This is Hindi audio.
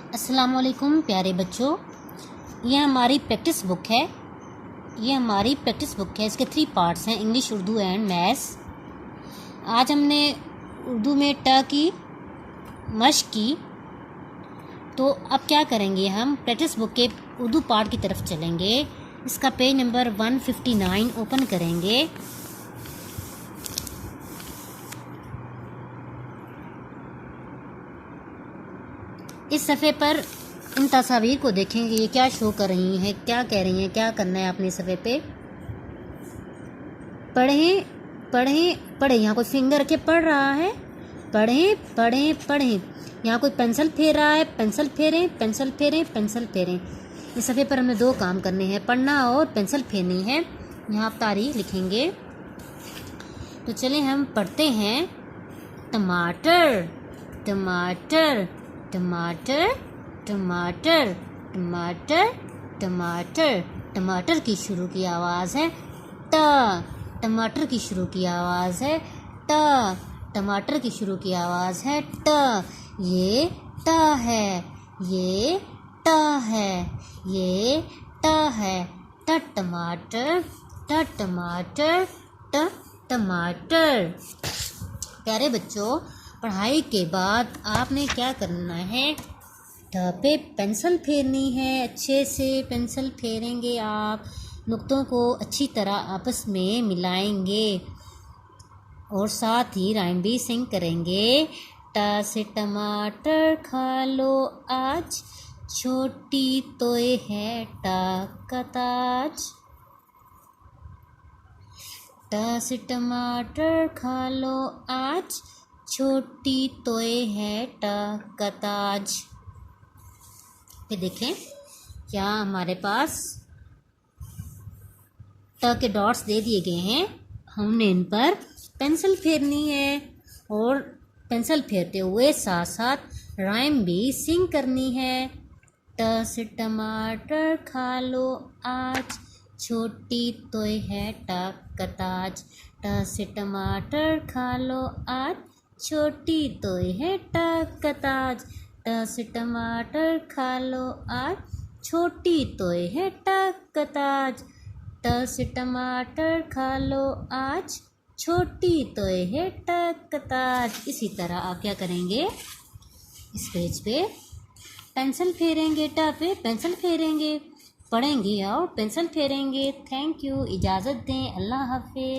अस्सलामुअलैकुम प्यारे बच्चों, ये हमारी प्रैक्टिस बुक है। इसके 3 पार्ट्स हैं, इंग्लिश, उर्दू एंड मैथ्स। आज हमने उर्दू में ट की मश्क की, तो अब क्या करेंगे, हम प्रैक्टिस बुक के उर्दू पार्ट की तरफ चलेंगे। इसका पेज नंबर 159 ओपन करेंगे। इस सफ़े पर इन तस्वीर को देखेंगे, ये क्या शो कर रही हैं, क्या कह रही हैं, क्या करना है अपने सफ़े पे। पढ़ें पढ़ें पढ़ें, यहाँ कोई फिंगर रखे पढ़ रहा है। पढ़ें पढ़ें पढ़ें, यहाँ कोई पेंसिल फेर रहा है। पेंसिल फेरें पेंसिल फेरें पेंसिल फेरें। इस सफ़े पर हमें 2 काम करने हैं, पढ़ना और पेंसिल फेरनी है। यहाँ आप तारीख लिखेंगे। तो चलें हम पढ़ते हैं। टमाटर टमाटर टमाटर टमाटर टमाटर टमाटर। टमाटर की शुरू की आवाज़ है ट। टमाटर की शुरू की आवाज़ है ट। टमाटर की शुरू की आवाज़ है ट। ये ट है, ये ट है, ये ट है। ट टमाटर, ट टमाटर, ट टमाटर। प्यारे बच्चों, पढ़ाई के बाद आपने क्या करना है, ट पे पेंसिल फेरनी है। अच्छे से पेंसिल फेरेंगे आप, नुक्तों को अच्छी तरह आपस में मिलाएंगे और साथ ही राइम भी सिंग करेंगे। ट से टमाटर खा लो आज, छोटी तोय है ट का ताज। ट से टमाटर खा लो आज, छोटी तोय है ट का ताज। ये देखें, क्या हमारे पास ट के डॉट्स दे दिए गए हैं। हमने इन पर पेंसिल फेरनी है और पेंसिल फेरते हुए साथ साथ राइम भी सिंग करनी है। ट से टमाटर खा लो आज, छोटी तोय है ट का ताज। ट से टमाटर खा लो आज, छोटी तोय है ट का ताज। ट से टमाटर खा लो आज, छोटी तोय है ट का ताज। ट से टमाटर खा लो आज, छोटी तोय है ट का ताज। इसी तरह आप क्या करेंगे, इस पेज पे पेंसिल फेरेंगे, ट पे पेंसिल फेरेंगे, पढ़ेंगे और पेंसिल फेरेंगे। थैंक यू, इजाज़त दें, अल्लाह हाफिज़।